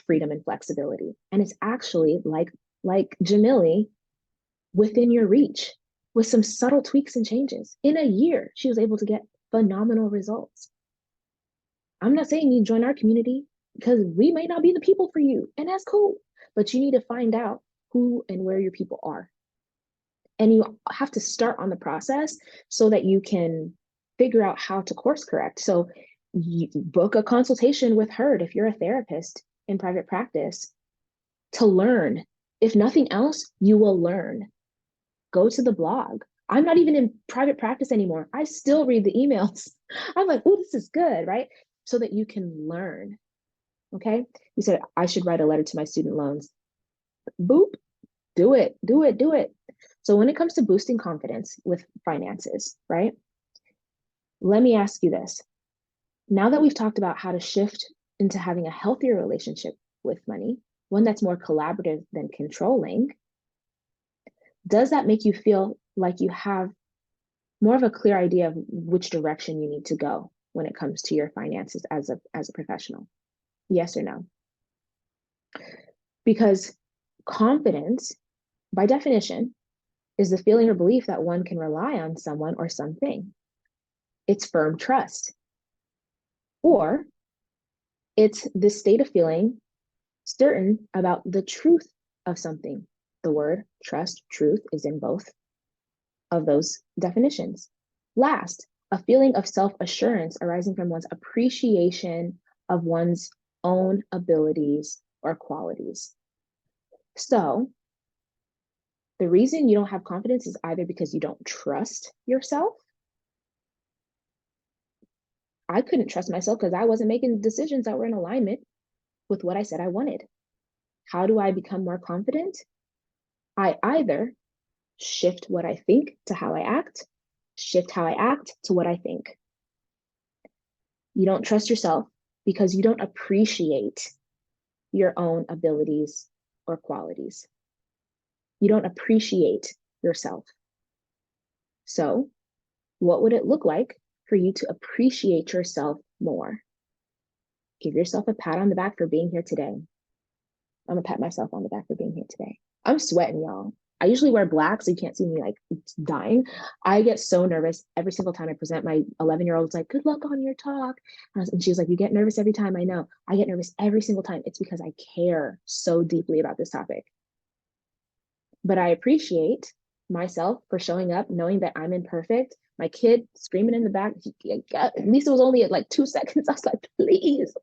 freedom and flexibility. And it's actually like Jamili, within your reach with some subtle tweaks and changes. In a year, she was able to get phenomenal results. I'm not saying you join our community because we may not be the people for you, and that's cool. But you need to find out who and where your people are. And you have to start on the process so that you can figure out how to course correct. So you book a consultation with her if you're a therapist in private practice to learn. If nothing else, you will learn. Go to the blog. I'm not even in private practice anymore. I still read the emails. I'm like, oh, this is good, right? So that you can learn. Okay. You said I should write a letter to my student loans. Boop, do it, do it, do it. So when it comes to boosting confidence with finances, right? Let me ask you this. Now that we've talked about how to shift into having a healthier relationship with money, one that's more collaborative than controlling, does that make you feel like you have more of a clear idea of which direction you need to go when it comes to your finances as a professional? Yes or no? Because confidence, by definition, is the feeling or belief that one can rely on someone or something. It's firm trust. Or it's this state of feeling certain about the truth of something. The word trust, truth is in both of those definitions. Last, a feeling of self-assurance arising from one's appreciation of one's own abilities or qualities. So the reason you don't have confidence is either because you don't trust yourself. I couldn't trust myself because I wasn't making decisions that were in alignment with what I said I wanted. How do I become more confident? I either shift what I think to how I act, shift how I act to what I think. You don't trust yourself because you don't appreciate your own abilities or qualities. You don't appreciate yourself. So, what would it look like for you to appreciate yourself more? Give yourself a pat on the back for being here today. I'm gonna pat myself on the back for being here today. I'm sweating, y'all. I usually wear black, so you can't see me like dying. I get so nervous every single time I present. My 11-year-old's like, "Good luck on your talk," and she's like, "You get nervous every time." I know. I get nervous every single time. It's because I care so deeply about this topic. But I appreciate myself for showing up, knowing that I'm imperfect. My kid screaming in the back, at least it was only at like 2 seconds. I was like, please.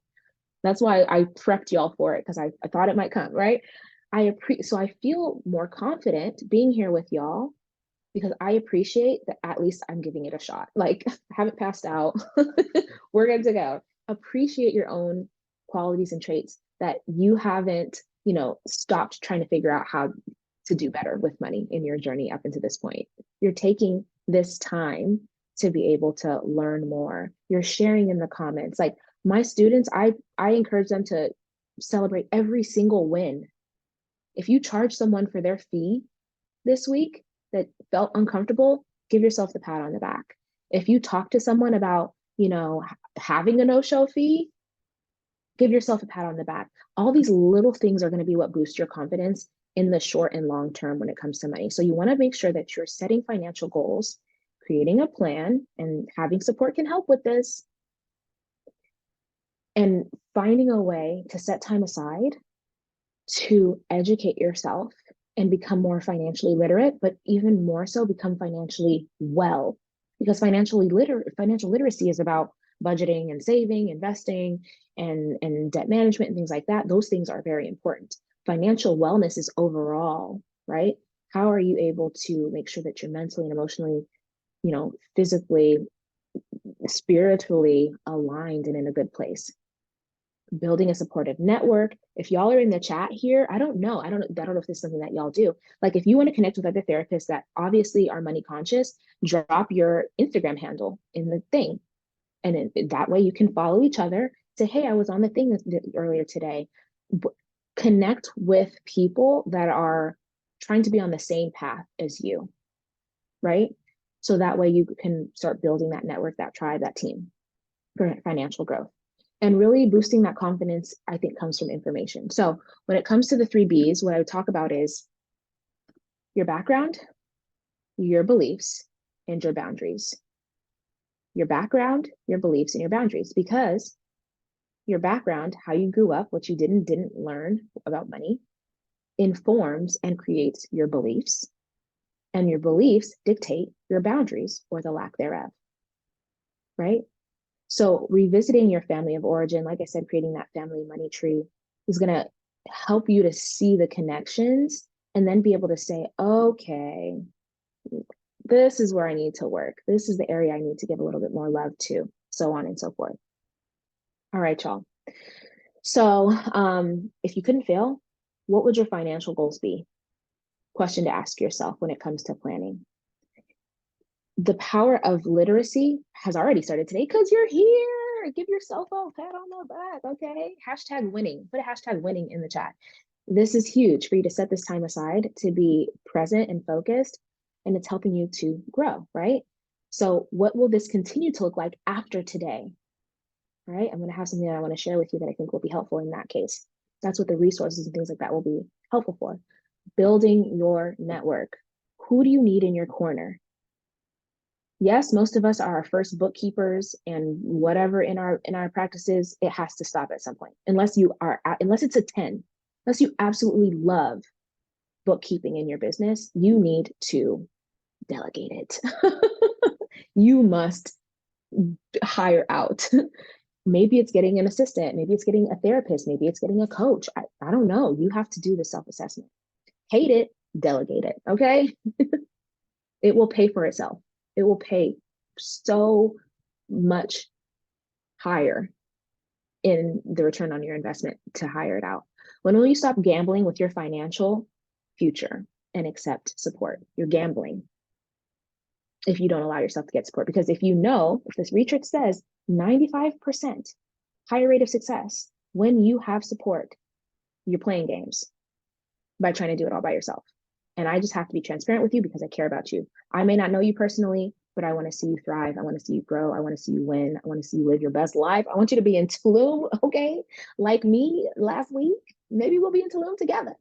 That's why I prepped y'all for it, because I thought it might come, right? So I feel more confident being here with y'all because I appreciate that at least I'm giving it a shot. Like, I haven't passed out. We're good to go. Appreciate your own qualities and traits that you haven't, stopped trying to figure out how to do better with money in your journey up into this point. You're taking this time to be able to learn more. You're sharing in the comments. Like my students, I encourage them to celebrate every single win. If you charge someone for their fee this week that felt uncomfortable, give yourself the pat on the back. If you talk to someone about, having a no-show fee, give yourself a pat on the back. All these little things are going to be what boost your confidence in the short and long term when it comes to money. So you want to make sure that you're setting financial goals, creating a plan, and having support can help with this, and finding a way to set time aside to educate yourself and become more financially literate, but even more so become financially well. Because financial literacy is about budgeting and saving, investing, and debt management and things like that. Those things are very important. Financial wellness is overall, right? How are you able to make sure that you're mentally and emotionally, physically, spiritually aligned and in a good place? Building a supportive network. If y'all are in the chat here, I don't know if this is something that y'all do. Like if you want to connect with other therapists that obviously are money conscious, drop your Instagram handle in the thing. And that way you can follow each other. Say, hey, I was on the thing earlier today. Connect with people that are trying to be on the same path as you, right? So that way you can start building that network, that tribe, that team for financial growth. And really boosting that confidence, I think, comes from information. So when it comes to the 3 Bs, what I would talk about is your background, your beliefs, and your boundaries. Your background, your beliefs, and your boundaries. Because your background, how you grew up, what you didn't learn about money, informs and creates your beliefs. And your beliefs dictate your boundaries or the lack thereof, right? So revisiting your family of origin, like I said, creating that family money tree is going to help you to see the connections and then be able to say, okay, this is where I need to work. This is the area I need to give a little bit more love to, so on and so forth. All right, y'all. So if you couldn't fail, what would your financial goals be? Question to ask yourself when it comes to planning. The power of literacy has already started today because you're here. Give yourself a pat on the back, okay? Hashtag winning. Put a hashtag winning in the chat. This is huge for you to set this time aside to be present and focused, and it's helping you to grow, right? So what will this continue to look like after today? All right, I'm going to have something that I want to share with you that I think will be helpful in that case. That's what the resources and things like that will be helpful for. Building your network. Who do you need in your corner? Yes, most of us are our first bookkeepers, and whatever in our practices, it has to stop at some point. Unless it's a 10, unless you absolutely love bookkeeping in your business, you need to delegate it. You must hire out. Maybe it's getting an assistant, maybe it's getting a therapist, maybe it's getting a coach. I don't know. You have to do the self-assessment. Hate it, delegate it, okay? It will pay for itself. It will pay so much higher in the return on your investment to hire it out. When will you stop gambling with your financial future and accept support. You're gambling if you don't allow yourself to get support. Because if this research says 95% higher rate of success when you have support, you're playing games by trying to do it all by yourself. And I just have to be transparent with you because I care about you. I may not know you personally, but I want to see you thrive. I want to see you grow. I want to see you win. I want to see you live your best life. I want you to be in Tulum, okay? Like me last week. Maybe we'll be in Tulum together.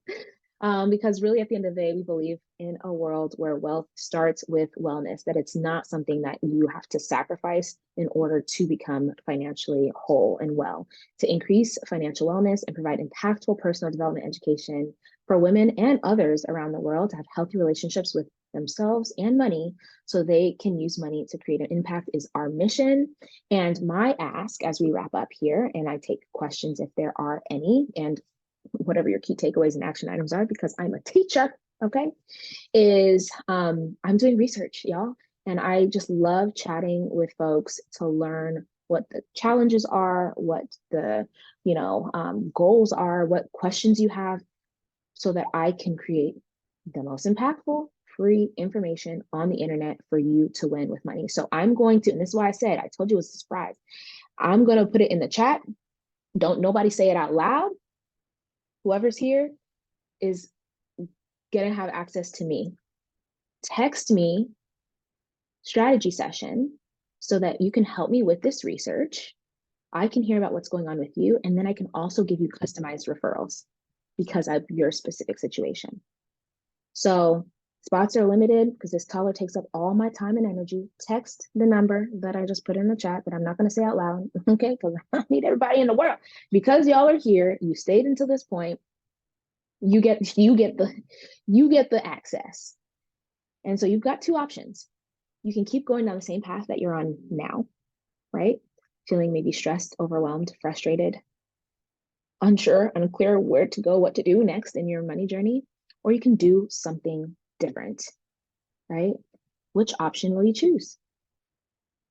Because really, at the end of the day, we believe in a world where wealth starts with wellness, that it's not something that you have to sacrifice in order to become financially whole and well. To increase financial wellness and provide impactful personal development education for women and others around the world to have healthy relationships with themselves and money so they can use money to create an impact is our mission. And my ask as we wrap up here, and I take questions if there are any, and whatever your key takeaways and action items are, because I'm a teacher, okay, is I'm doing research, y'all. And I just love chatting with folks to learn what the challenges are, what the, goals are, what questions you have, so that I can create the most impactful free information on the internet for you to win with money. So I'm going to, and this is why I said, I told you it was a surprise. I'm going to put it in the chat. Don't nobody say it out loud. Whoever's here is going to have access to me. Text me strategy session so that you can help me with this research. I can hear about what's going on with you, and then I can also give you customized referrals because of your specific situation. So spots are limited because this caller takes up all my time and energy. Text the number that I just put in the chat that I'm not going to say out loud, okay? Because I need everybody in the world. Because y'all are here, you stayed until this point. You get the access. And so you've got two options. You can keep going down the same path that you're on now, right? Feeling maybe stressed, overwhelmed, frustrated, unsure, unclear where to go, what to do next in your money journey, or you can do something different, right? Which option will you choose?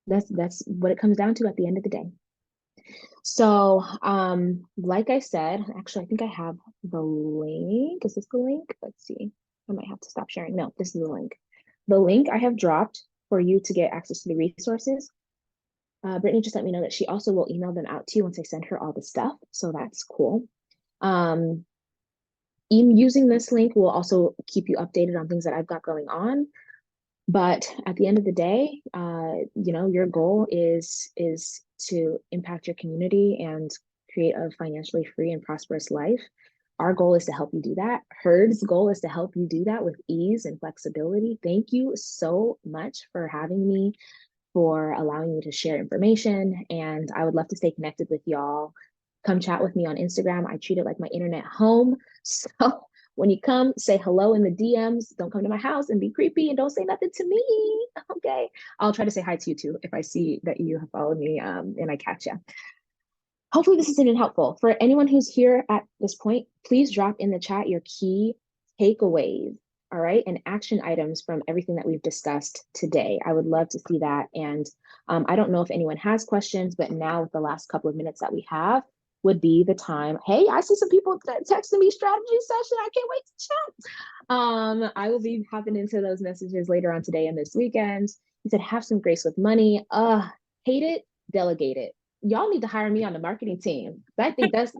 That's what it comes down to at the end of the day. So, like I said, actually, I think I have the link. Is this the link? Let's see. I might have to stop sharing. No, this is the link. The link I have dropped for you to get access to the resources. Brittany just let me know that she also will email them out to you once I send her all the stuff. So that's cool. Using this link will also keep you updated on things that I've got going on. But at the end of the day, your goal is to impact your community and create a financially free and prosperous life. Our goal is to help you do that. Herd's goal is to help you do that with ease and flexibility. Thank you so much for having me, for allowing me to share information. And I would love to stay connected with y'all. Come chat with me on Instagram. I treat it like my internet home. So when you come, say hello in the DMs. Don't come to my house and be creepy and don't say nothing to me. Okay. I'll try to say hi to you too if I see that you have followed me and I catch you. Hopefully this has been helpful. For anyone who's here at this point, please drop in the chat your key takeaways, all right, and action items from everything that we've discussed today. I would love to see that. And I don't know if anyone has questions, but now with the last couple of minutes that we have would be the time. Hey, I see some people texting me strategy session. I can't wait to chat. I will be hopping into those messages later on today and this weekend. He said, have some grace with money. Hate it, delegate it. Y'all need to hire me on the marketing team. I think that's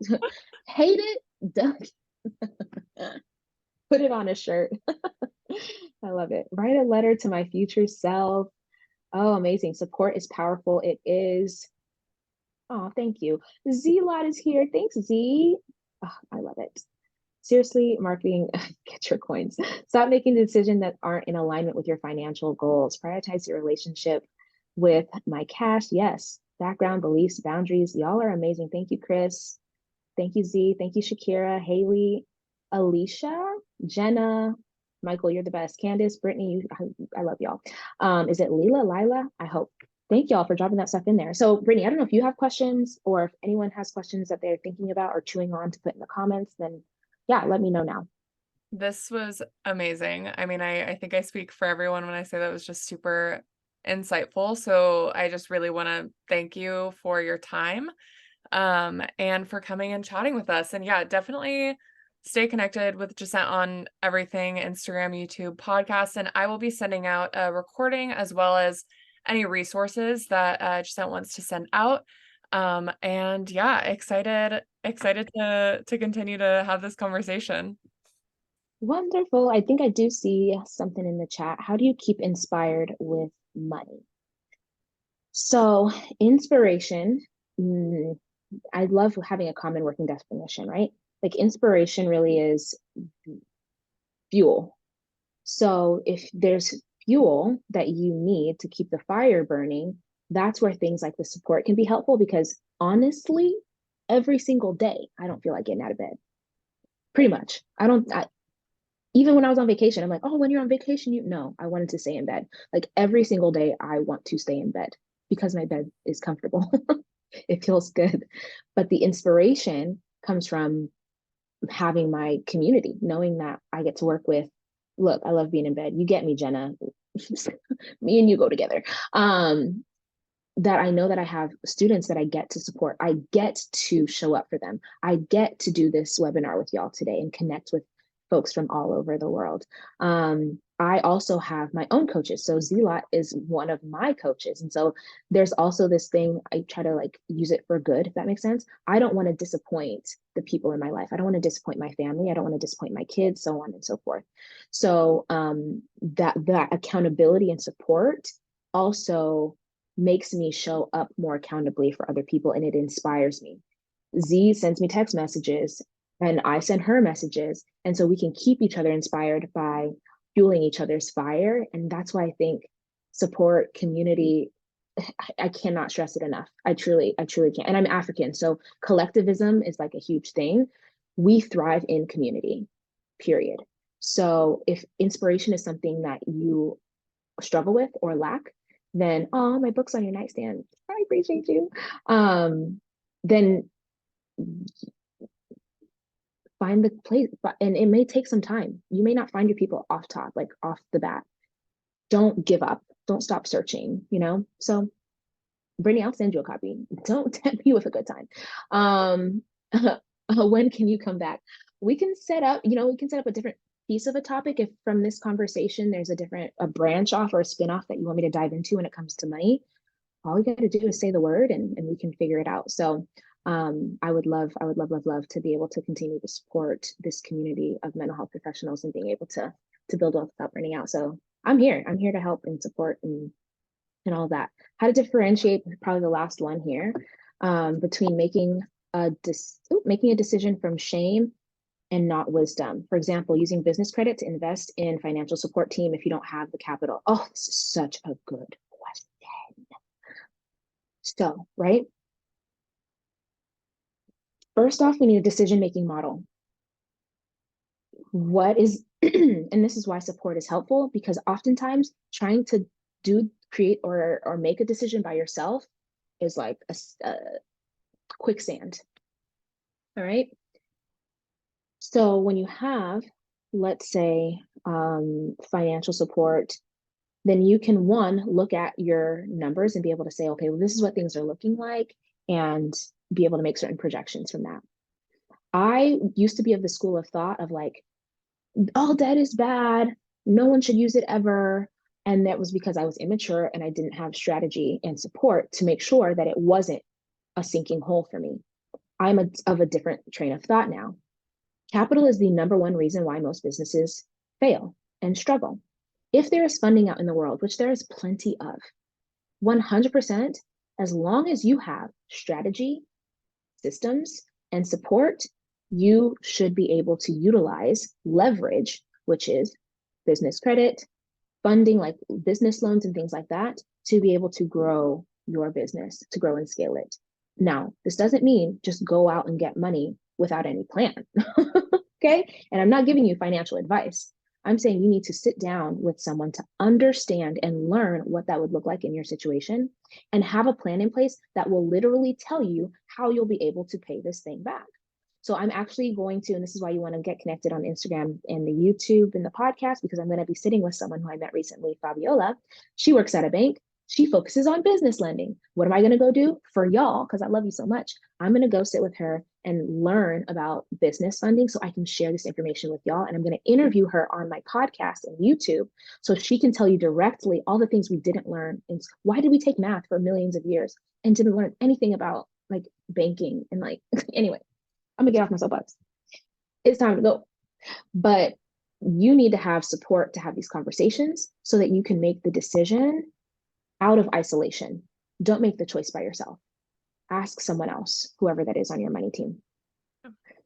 hate it, put it on a shirt. I love it. Write a letter to my future self. Oh, amazing. Support is powerful. It is. Oh, thank you. Z Lot is here. Thanks, Z. Oh, I love it. Seriously, marketing, get your coins. Stop making decisions that aren't in alignment with your financial goals. Prioritize your relationship with my cash. Yes. Background, beliefs, boundaries. Y'all are amazing. Thank you, Chris. Thank you, Z. Thank you, Shakira, Haley, Alicia, Jenna, Michael, you're the best. Candace, Brittany, I love y'all. Is it Lila? I hope. Thank y'all for dropping that stuff in there. So, Brittany, I don't know if you have questions or if anyone has questions that they're thinking about or chewing on to put in the comments, then yeah, let me know now. This was amazing. I mean, I think I speak for everyone when I say that was just super insightful. So I just really want to thank you for your time and for coming and chatting with us. And yeah, definitely stay connected with Jacent on everything, Instagram, YouTube, podcast, and I will be sending out a recording as well as any resources that Jacent wants to send out. And yeah, excited to continue to have this conversation. Wonderful. I think I do see something in the chat. How do you keep inspired with money? So, inspiration, mm, I love having a common working definition, right? Like, inspiration really is fuel. So, if there's fuel that you need to keep the fire burning, that's where things like the support can be helpful because honestly, every single day, I don't feel like getting out of bed. Pretty much. Even when I was on vacation, I'm like, oh, when you're on vacation, no, I wanted to stay in bed. Like every single day, I want to stay in bed because my bed is comfortable. It feels good. But the inspiration comes from having my community, knowing that I get to work with, look, I love being in bed. You get me, Jenna. Me and you go together. That I know that I have students that I get to support. I get to show up for them. I get to do this webinar with y'all today and connect with folks from all over the world. I also have my own coaches. So Zlot is one of my coaches. And so there's also this thing, I try to like use it for good, if that makes sense. I don't want to disappoint the people in my life. I don't want to disappoint my family. I don't want to disappoint my kids, so on and so forth. So that accountability and support also makes me show up more accountably for other people and it inspires me. Z sends me text messages and I send her messages. And so we can keep each other inspired by fueling each other's fire. And that's why I think support, community, I cannot stress it enough. I truly can. And I'm African. So collectivism is like a huge thing. We thrive in community, period. So if inspiration is something that you struggle with or lack, then oh, my book's on your nightstand. I appreciate you. Then find the place, and it may take some time. You may not find your people off top, like off the bat. Don't give up. Don't stop searching. So Brittany, I'll send you a copy. Don't tempt me with a good time. When can you come back? We can set up a different piece of a topic if from this conversation there's a branch off or a spin-off that you want me to dive into when it comes to money. All you got to do is say the word and we can figure it out. So I would love to be able to continue to support this community of mental health professionals and being able to build wealth without burning out. So I'm here to help and support and all that. How to differentiate, probably the last one here, between making a decision from shame and not wisdom. For example, using business credit to invest in financial support team if you don't have the capital. Oh, this is such a good question. So, right? First off, we need a decision-making model. What is, and this is why support is helpful, because oftentimes trying to create or make a decision by yourself is like a quicksand. All right. So when you have, let's say, financial support, then you can look at your numbers and be able to say, okay, well, this is what things are looking like, and be able to make certain projections from that. I used to be of the school of thought of like, all debt is bad. No one should use it ever. And that was because I was immature and I didn't have strategy and support to make sure that it wasn't a sinking hole for me. I'm of a different train of thought now. Capital is the number one reason why most businesses fail and struggle. If there is funding out in the world, which there is plenty of, 100%, as long as you have strategy, systems, and support, you should be able to utilize leverage, which is business credit, funding like business loans and things like that, to be able to grow your business, to grow and scale it. Now, this doesn't mean just go out and get money without any plan. Okay. And I'm not giving you financial advice. I'm saying you need to sit down with someone to understand and learn what that would look like in your situation and have a plan in place that will literally tell you how you'll be able to pay this thing back. So I'm actually going to, and this is why you want to get connected on Instagram and the YouTube and the podcast, because I'm going to be sitting with someone who I met recently, Fabiola. She works at a bank. She focuses on business lending. What am I going to go do for y'all? Because I love you so much. I'm going to go sit with her and learn about business funding so I can share this information with y'all. And I'm going to interview her on my podcast and YouTube so she can tell you directly all the things we didn't learn. And why did we take math for millions of years and didn't learn anything about like banking and like, anyway, I'm going to get off my soapbox. It's time to go. But you need to have support to have these conversations so that you can make the decision out of isolation. Don't make the choice by yourself. Ask someone else, whoever that is on your money team.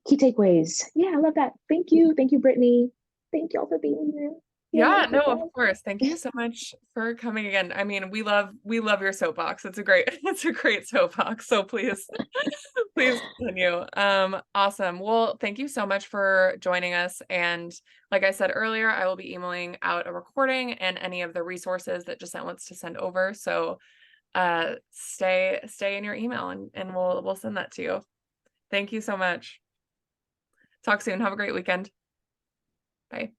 Key takeaways. Yeah, I love that. Thank you. Thank you, Brittany. Thank y'all for being here. You're my Yeah, no, of co-host. course. Thank you so much for coming again. I mean, we love your soapbox. It's a great it's a great soapbox. So please please continue. Awesome. Well, thank you so much for joining us. And like I said earlier, I will be emailing out a recording and any of the resources that Jacent wants to send over. So stay in your email and we'll send that to you. Thank you so much. Talk soon. Have a great weekend. Bye.